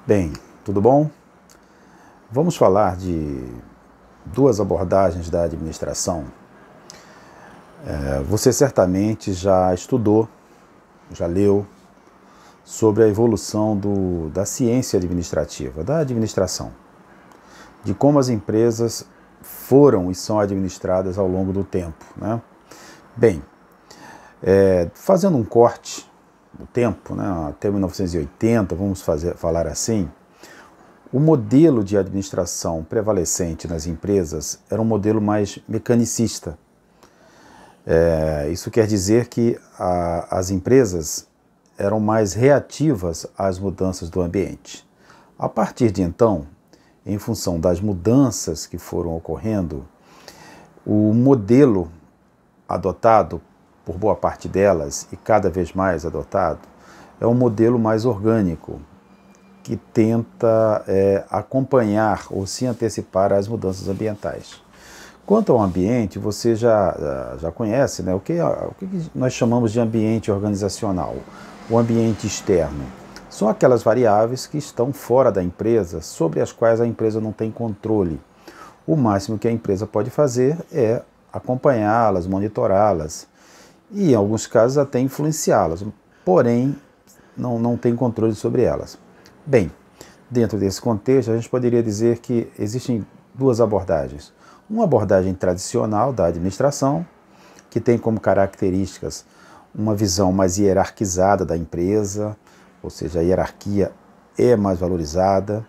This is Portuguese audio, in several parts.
Bem, tudo bom? Vamos falar de duas abordagens da administração. Você certamente já estudou, já leu sobre a evolução da ciência administrativa, da administração, de como as empresas foram e são administradas ao longo do tempo, né? Bem, fazendo um corte no tempo, né, até 1980, vamos falar assim, o modelo de administração prevalecente nas empresas era um modelo mais mecanicista. Isso quer dizer que as empresas eram mais reativas às mudanças do ambiente. A partir de então, em função das mudanças que foram ocorrendo, o modelo adotado por boa parte delas, e cada vez mais adotado, é um modelo mais orgânico, que tenta acompanhar ou se antecipar às mudanças ambientais. Quanto ao ambiente, você já conhece, né? O que nós chamamos de ambiente organizacional, o ambiente externo. São aquelas variáveis que estão fora da empresa, sobre as quais a empresa não tem controle. O máximo que a empresa pode fazer é acompanhá-las, monitorá-las e, em alguns casos, até influenciá-las, porém, não tem controle sobre elas. Bem, dentro desse contexto, a gente poderia dizer que existem duas abordagens. Uma abordagem tradicional da administração, que tem como características uma visão mais hierarquizada da empresa, ou seja, a hierarquia é mais valorizada.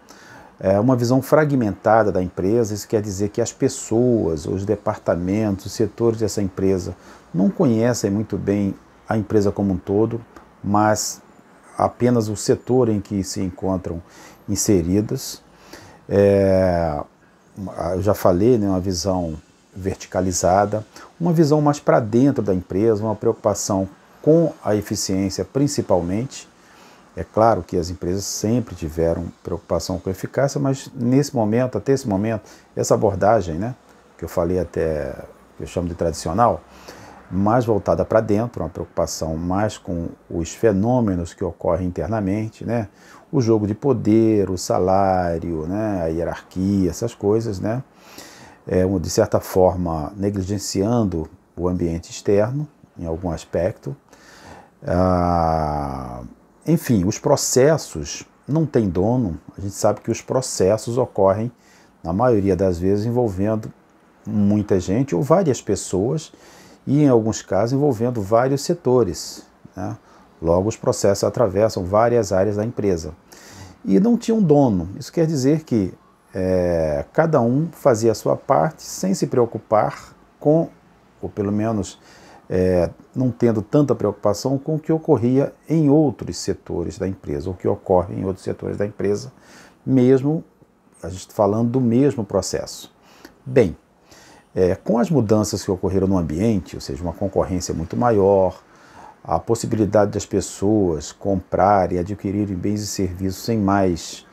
Uma visão fragmentada da empresa, isso quer dizer que as pessoas, os departamentos, os setores dessa empresa não conhecem muito bem a empresa como um todo, mas apenas o setor em que se encontram inseridos. Eu já falei, né, uma visão verticalizada, uma visão mais para dentro da empresa, uma preocupação com a eficiência principalmente. É claro que as empresas sempre tiveram preocupação com a eficácia, mas nesse momento, até esse momento, essa abordagem, né, que eu falei até, que eu chamo de tradicional, mais voltada para dentro, uma preocupação mais com os fenômenos que ocorrem internamente, né? O jogo de poder, o salário, né? A hierarquia, essas coisas, né? De certa forma, negligenciando o ambiente externo, em algum aspecto. Enfim, os processos não têm dono. A gente sabe que os processos ocorrem, na maioria das vezes, envolvendo muita gente ou várias pessoas, e em alguns casos envolvendo vários setores, né? Logo, os processos atravessam várias áreas da empresa. E não tinha um dono. Isso quer dizer que cada um fazia a sua parte sem se preocupar com, ou pelo menos não tendo tanta preocupação com o que ocorria em outros setores da empresa, ou o que ocorre em outros setores da empresa, mesmo a gente falando do mesmo processo. Bem, com as mudanças que ocorreram no ambiente, ou seja, uma concorrência muito maior, a possibilidade das pessoas comprarem e adquirirem bens e serviços em mais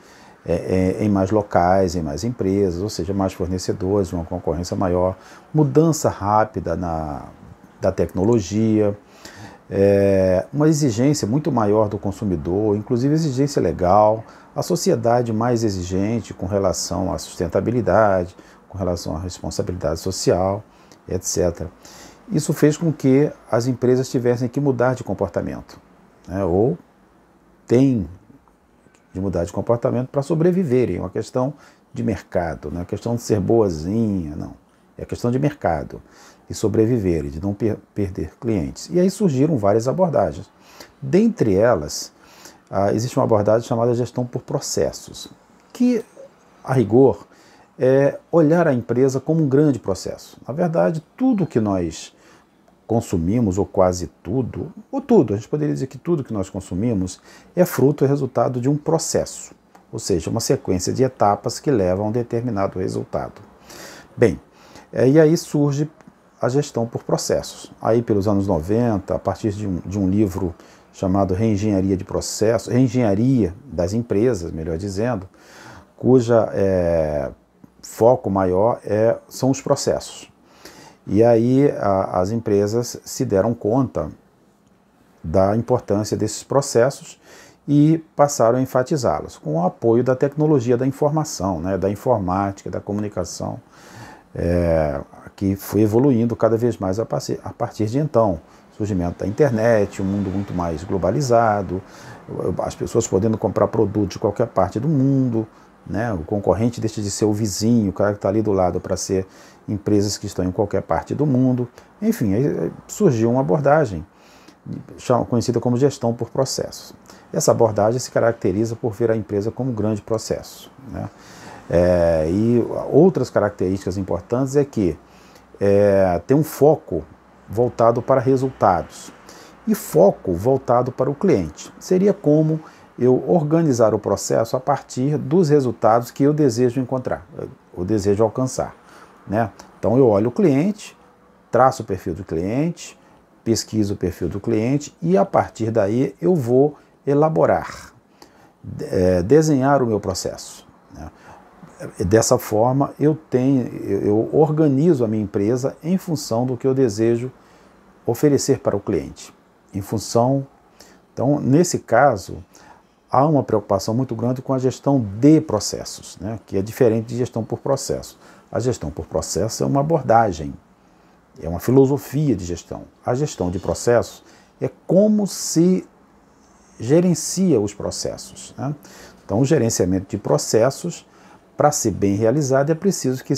locais, em mais empresas, ou seja, mais fornecedores, uma concorrência maior, mudança rápida da tecnologia, uma exigência muito maior do consumidor, inclusive exigência legal, a sociedade mais exigente com relação à sustentabilidade, com relação à responsabilidade social, etc. Isso fez com que as empresas tivessem que mudar de comportamento, né? Ou têm de mudar de comportamento para sobreviverem. É uma questão de mercado, não é uma questão de ser boazinha, não. É questão de mercado, de sobreviver, de não perder clientes. E aí surgiram várias abordagens. Dentre elas, existe uma abordagem chamada gestão por processos, que, a rigor, é olhar a empresa como um grande processo. Na verdade, tudo que nós consumimos, ou quase tudo, a gente poderia dizer que tudo que nós consumimos é fruto e resultado de um processo, ou seja, uma sequência de etapas que levam a um determinado resultado. Bem, e aí surge a gestão por processos. Aí pelos anos 90, a partir de um livro chamado Reengenharia de Processos, Reengenharia das Empresas, melhor dizendo, cuja foco maior são os processos. E aí as empresas se deram conta da importância desses processos e passaram a enfatizá-las, com o apoio da tecnologia da informação, né, da informática, da comunicação, que foi evoluindo cada vez mais a partir de então. Surgimento da internet, um mundo muito mais globalizado, as pessoas podendo comprar produtos de qualquer parte do mundo, né? O concorrente deixa de ser o vizinho, o cara que está ali do lado, para ser empresas que estão em qualquer parte do mundo. Enfim, aí surgiu uma abordagem conhecida como gestão por processos. Essa abordagem se caracteriza por ver a empresa como um grande processo, né? E outras características importantes é que tem um foco voltado para resultados e foco voltado para o cliente. Seria como eu organizar o processo a partir dos resultados que eu desejo encontrar, eu desejo alcançar, né? Então eu olho o cliente, traço o perfil do cliente, pesquiso o perfil do cliente e a partir daí eu vou elaborar, desenhar o meu processo, né? Dessa forma eu organizo a minha empresa em função do que eu desejo oferecer para o cliente. Então, nesse caso, há uma preocupação muito grande com a gestão de processos, né, que é diferente de gestão por processo. A gestão por processo é uma abordagem, é uma filosofia de gestão. A gestão de processos é como se gerencia os processos, né? Então, o gerenciamento de processos, para ser bem realizado, é preciso que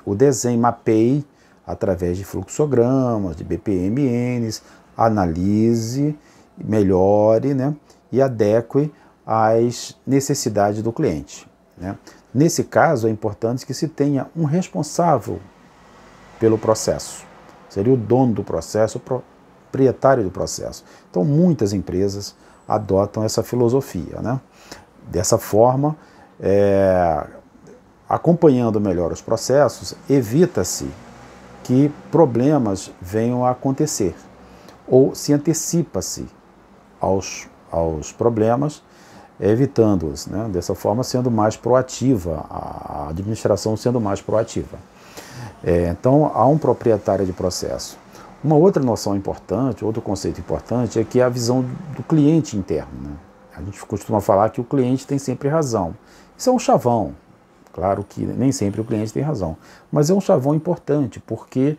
o desenho mapeie através de fluxogramas, de BPMNs, analise, melhore, né, e adeque às necessidades do cliente, né? Nesse caso, é importante que se tenha um responsável pelo processo. Seria o dono do processo, o proprietário do processo. Então, muitas empresas adotam essa filosofia, né? Dessa forma, acompanhando melhor os processos, evita-se que problemas venham a acontecer, ou se antecipa-se aos problemas, evitando-os, né? Dessa forma, sendo mais proativa, a administração sendo mais proativa. Então, há um proprietário de processo. Uma outra noção importante, outro conceito importante, é que é a visão do cliente interno, né? A gente costuma falar que o cliente tem sempre razão. Isso é um chavão. Claro que nem sempre o cliente tem razão, mas é um chavão importante, porque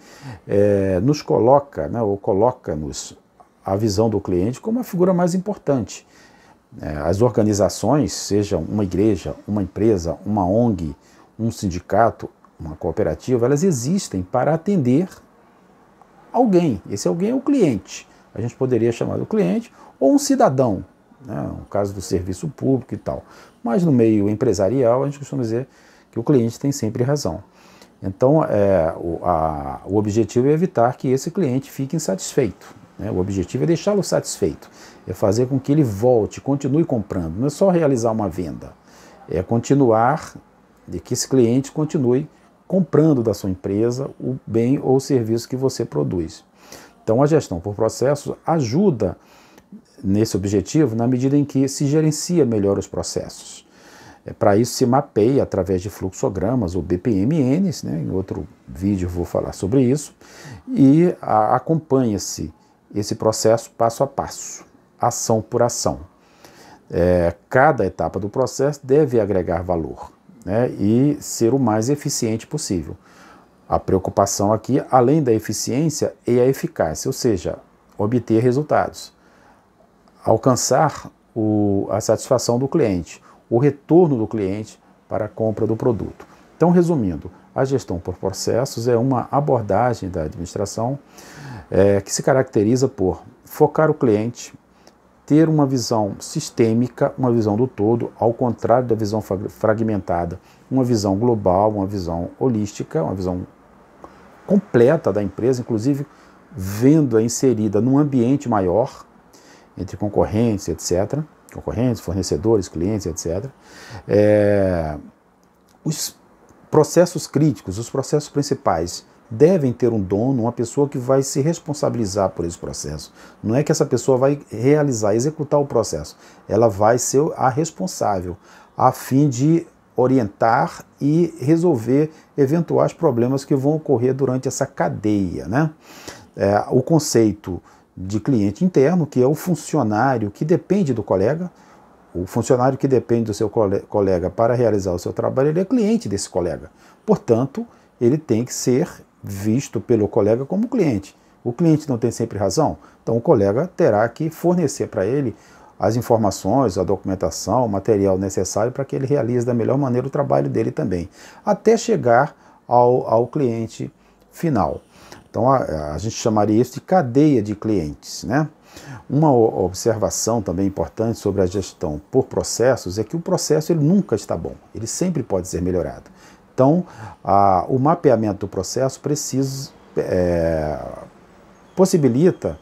nos coloca, né, ou coloca-nos a visão do cliente como a figura mais importante. As organizações, seja uma igreja, uma empresa, uma ONG, um sindicato, uma cooperativa, elas existem para atender alguém. Esse alguém é o cliente. A gente poderia chamar do cliente ou um cidadão, né, no caso do serviço público e tal. Mas no meio empresarial, a gente costuma dizer que o cliente tem sempre razão. Então, o objetivo é evitar que esse cliente fique insatisfeito, né? O objetivo é deixá-lo satisfeito, é fazer com que ele volte, continue comprando. Não é só realizar uma venda, é continuar, de que esse cliente continue comprando da sua empresa o bem ou o serviço que você produz. Então, a gestão por processos ajuda nesse objetivo na medida em que se gerencia melhor os processos. Para isso se mapeia através de fluxogramas ou BPMNs, né? Em outro vídeo eu vou falar sobre isso, e acompanha-se esse processo passo a passo, ação por ação. Cada etapa do processo deve agregar valor, né? E ser o mais eficiente possível. A preocupação aqui, além da eficiência, é a eficácia, ou seja, obter resultados, alcançar a satisfação do cliente, o retorno do cliente para a compra do produto. Então, resumindo, a gestão por processos é uma abordagem da administração que se caracteriza por focar o cliente, ter uma visão sistêmica, uma visão do todo, ao contrário da visão fragmentada, uma visão global, uma visão holística, uma visão completa da empresa, inclusive vendo-a inserida num ambiente maior, entre concorrentes, etc., concorrentes, fornecedores, clientes, etc. Os processos críticos, os processos principais, devem ter um dono, uma pessoa que vai se responsabilizar por esse processo. Não é que essa pessoa vai realizar, executar o processo. Ela vai ser a responsável, a fim de orientar e resolver eventuais problemas que vão ocorrer durante essa cadeia, né? O conceito de cliente interno, que é o funcionário que depende do colega. O funcionário que depende do seu colega para realizar o seu trabalho, ele é cliente desse colega. Portanto, ele tem que ser visto pelo colega como cliente. O cliente não tem sempre razão, então o colega terá que fornecer para ele as informações, a documentação, o material necessário para que ele realize da melhor maneira o trabalho dele também, até chegar ao cliente final. Então a gente chamaria isso de cadeia de clientes, né? Uma observação também importante sobre a gestão por processos é que o processo ele nunca está bom, ele sempre pode ser melhorado. Então, o mapeamento do processo possibilita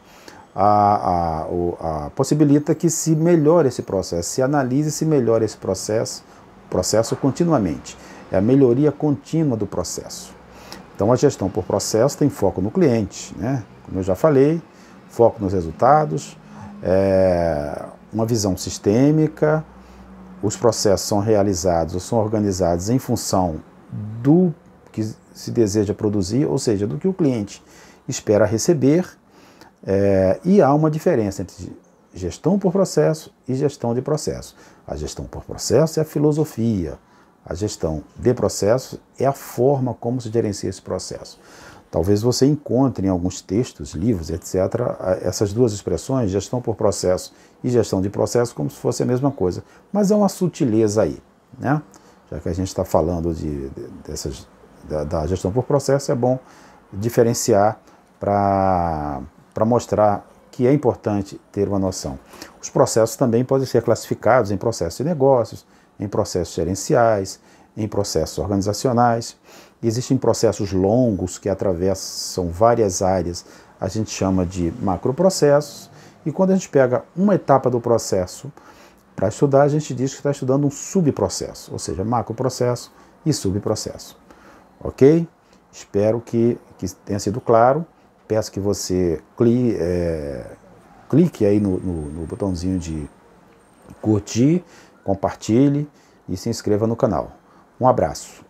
que se melhore esse processo, se analise e se melhore esse processo continuamente. É a melhoria contínua do processo. Então, a gestão por processo tem foco no cliente, né? Como eu já falei, foco nos resultados, uma visão sistêmica, os processos são realizados ou são organizados em função do que se deseja produzir, ou seja, do que o cliente espera receber, e há uma diferença entre gestão por processo e gestão de processo. A gestão por processo é a filosofia, a gestão de processo é a forma como se gerencia esse processo. Talvez você encontre em alguns textos, livros, etc., essas duas expressões, gestão por processo e gestão de processo, como se fosse a mesma coisa. Mas é uma sutileza aí, né? Já que a gente está falando da gestão por processo, é bom diferenciar para mostrar que é importante ter uma noção. Os processos também podem ser classificados em processos de negócios, em processos gerenciais, em processos organizacionais. Existem processos longos que atravessam várias áreas, a gente chama de macroprocessos, e quando a gente pega uma etapa do processo para estudar, a gente diz que está estudando um subprocesso, ou seja, macroprocesso e subprocesso. Ok? Espero que tenha sido claro. Peço que você clique aí no botãozinho de curtir, compartilhe e se inscreva no canal. Um abraço.